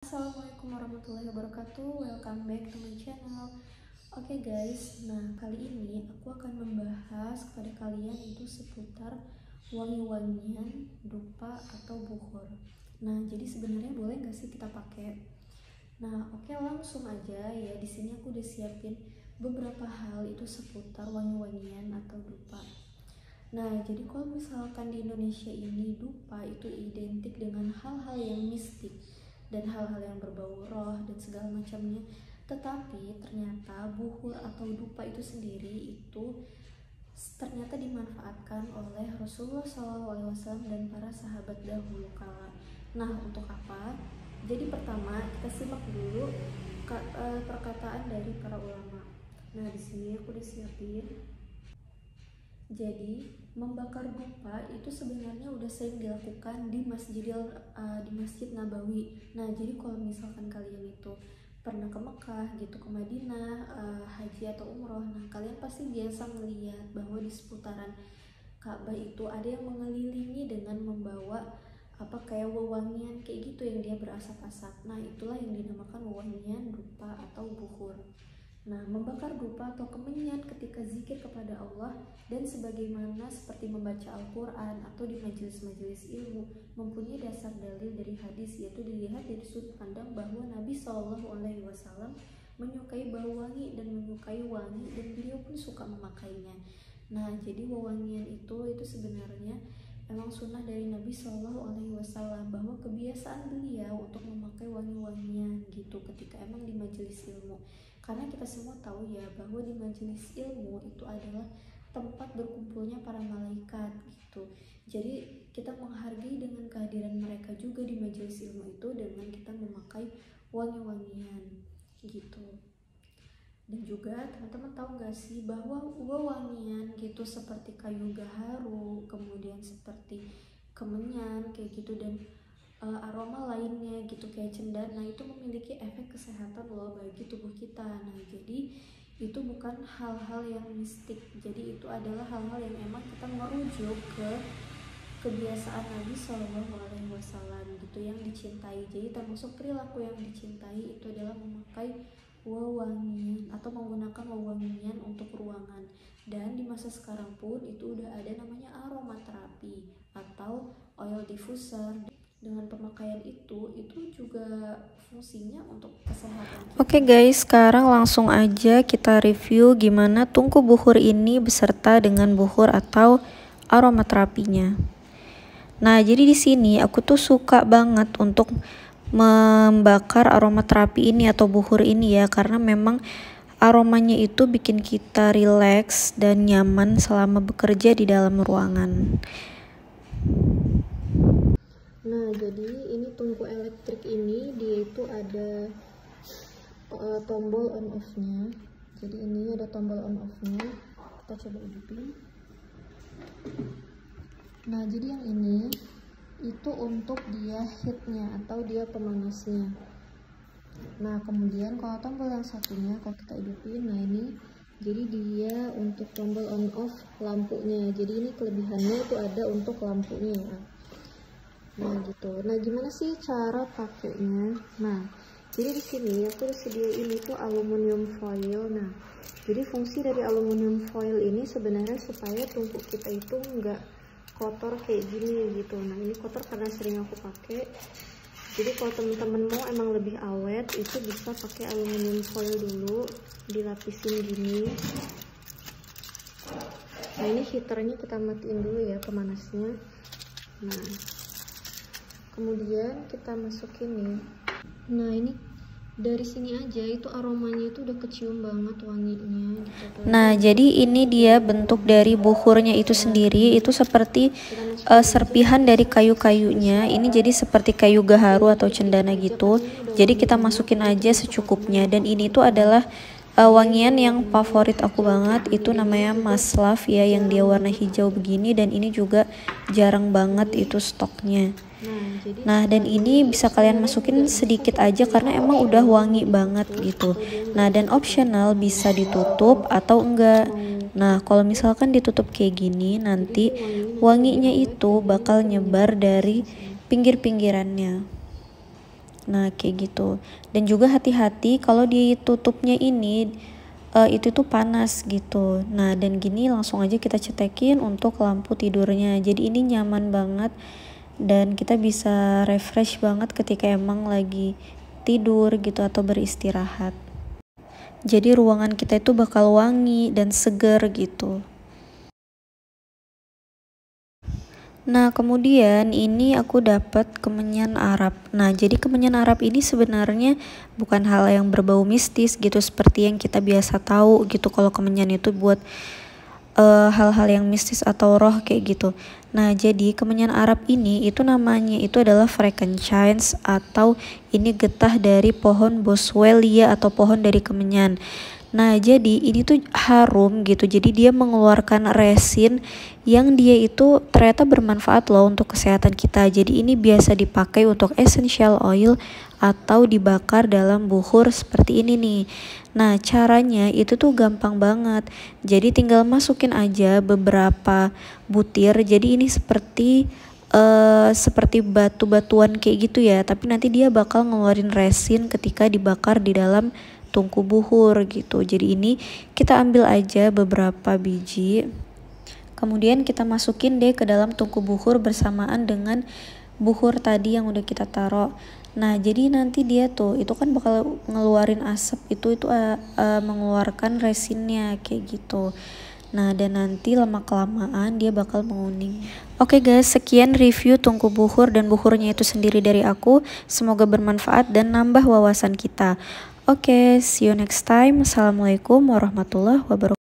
Assalamualaikum warahmatullahi wabarakatuh. Welcome back to my channel. Oke guys, nah kali ini aku akan membahas kepada kalian itu seputar wangi-wangian dupa atau bukhor. Nah, jadi sebenarnya boleh nggak sih kita pakai? Nah, oke, langsung aja ya. Di sini aku udah siapin beberapa hal itu seputar wangi-wangian atau dupa. Nah, jadi kalau misalkan di Indonesia ini dupa itu identik dengan hal-hal yang mistik dan hal-hal yang berbau roh dan segala macamnya. Tetapi ternyata bukhur atau dupa itu sendiri itu ternyata dimanfaatkan oleh Rasulullah SAW dan para sahabat dahulu kala. Nah, untuk apa? Jadi pertama kita simak dulu perkataan dari para ulama. Nah, di sini aku udah siapin. Jadi membakar dupa itu sebenarnya udah sering dilakukan di Masjid Nabawi. Nah, jadi kalau misalkan kalian itu pernah ke Mekah gitu, ke Madinah, haji atau umroh, nah kalian pasti biasa melihat bahwa di seputaran Ka'bah itu ada yang mengelilingi dengan membawa kayak wewangian kayak gitu yang dia berasap-asap. Nah, itulah yang dinamakan wewangian dupa atau bukhur. Nah, membakar dupa atau kemenyan ketika zikir kepada Allah dan sebagaimana seperti membaca Al-Quran atau di majelis-majelis ilmu mempunyai dasar dalil dari hadis, yaitu dilihat dari sudut pandang bahwa Nabi SAW menyukai bau wangi dan menyukai wangi dan beliau pun suka memakainya. Nah, jadi wewangian itu sebenarnya emang sunnah dari Nabi SAW, bahwa kebiasaan beliau untuk memakai wangi-wangian gitu ketika emang di majelis ilmu. Karena kita semua tahu ya bahwa di majelis ilmu itu adalah tempat berkumpulnya para malaikat gitu. Jadi kita menghargai dengan kehadiran mereka juga di majelis ilmu itu dengan kita memakai wangi-wangian gitu. Dan juga teman-teman tahu gak sih bahwa wewangian gitu seperti kayu gaharu, kemudian seperti kemenyan kayak gitu, dan aroma lainnya gitu kayak cendana itu memiliki efek kesehatan loh bagi tubuh kita. Nah, jadi itu bukan hal-hal yang mistik, jadi itu adalah hal-hal yang emang kita merujuk ke kebiasaan Nabi SAW gitu yang dicintai. Jadi termasuk perilaku yang dicintai itu adalah memakai wewangian atau menggunakan wewangian untuk ruangan. Dan di masa sekarang pun itu udah ada namanya aromaterapi atau oil diffuser. Dengan pemakaian itu juga fungsinya untuk kesehatan kita. Oke guys, sekarang langsung aja kita review gimana tungku bukhur ini beserta dengan bukhur atau aromaterapinya. Nah, jadi di sini aku tuh suka banget untuk membakar aromaterapi ini atau bukhur ini ya, karena memang aromanya itu bikin kita rileks dan nyaman selama bekerja di dalam ruangan. Nah, jadi ini tungku elektrik ini dia itu ada tombol on off-nya. Jadi ini ada tombol on off-nya. Kita coba hidupin. Nah, jadi yang ini itu untuk dia heatnya atau dia pemanasnya. Nah, kemudian kalau tombol yang satunya kalau kita hidupin, nah ini jadi dia untuk tombol on off lampunya. Jadi ini kelebihannya itu ada untuk lampunya ya. Nah, gitu. Nah, gimana sih cara pakainya? Nah, jadi di sini aku sediain itu aluminium foil. Nah, jadi fungsi dari aluminium foil ini sebenarnya supaya tungku kita itu enggak kotor kayak gini gitu. Nah, ini kotor karena sering aku pakai. Jadi kalau teman-teman mau emang lebih awet itu bisa pakai aluminium foil dulu, dilapisin gini. Nah, ini heaternya kita matiin dulu ya pemanasnya. Nah, kemudian kita masukin nih. Nah, ini dari sini aja itu aromanya itu udah kecium banget wanginya gitu. Nah, jadi ini dia bentuk dari bukhurnya itu sendiri, itu seperti serpihan dari kayu-kayunya. Ini jadi seperti kayu gaharu atau cendana gitu. Jadi kita masukin aja secukupnya. Dan ini tuh adalah wangian yang favorit aku banget, itu namanya Maslaf ya, yang dia warna hijau begini, dan ini juga jarang banget itu stoknya. Nah, dan ini bisa kalian masukin sedikit aja karena emang udah wangi banget gitu. Nah, dan optional bisa ditutup atau enggak. Nah, kalau misalkan ditutup kayak gini, nanti wanginya itu bakal nyebar dari pinggir-pinggirannya. Nah kayak gitu. Dan juga hati-hati kalau ditutupnya ini itu tuh panas gitu. Nah dan gini langsung aja kita cetekin untuk lampu tidurnya. Jadi ini nyaman banget dan kita bisa refresh banget ketika emang lagi tidur gitu atau beristirahat. Jadi ruangan kita itu bakal wangi dan seger gitu. Nah, kemudian ini aku dapat kemenyan Arab. Nah, jadi kemenyan Arab ini sebenarnya bukan hal yang berbau mistis gitu seperti yang kita biasa tahu gitu kalau kemenyan itu buat hal-hal yang mistis atau roh kayak gitu. Nah, jadi kemenyan Arab ini itu namanya itu adalah frankincense atau ini getah dari pohon boswellia atau pohon dari kemenyan. Nah, jadi ini tuh harum gitu. Jadi dia mengeluarkan resin yang dia itu ternyata bermanfaat loh untuk kesehatan kita. Jadi ini biasa dipakai untuk essential oil atau dibakar dalam buhur seperti ini nih. Nah, caranya itu tuh gampang banget. Jadi tinggal masukin aja beberapa butir. Jadi ini seperti batu-batuan kayak gitu ya, tapi nanti dia bakal ngeluarin resin ketika dibakar di dalam tungku buhur gitu. Jadi ini kita ambil aja beberapa biji, kemudian kita masukin deh ke dalam tungku buhur bersamaan dengan buhur tadi yang udah kita taruh. Nah jadi nanti dia tuh itu kan bakal ngeluarin asap itu mengeluarkan resinnya kayak gitu. Nah dan nanti lama-kelamaan dia bakal menguning. Oke guys, sekian review tungku buhur dan buhurnya itu sendiri dari aku. Semoga bermanfaat dan nambah wawasan kita. Oke, see you next time. Assalamualaikum warahmatullahi wabarakatuh.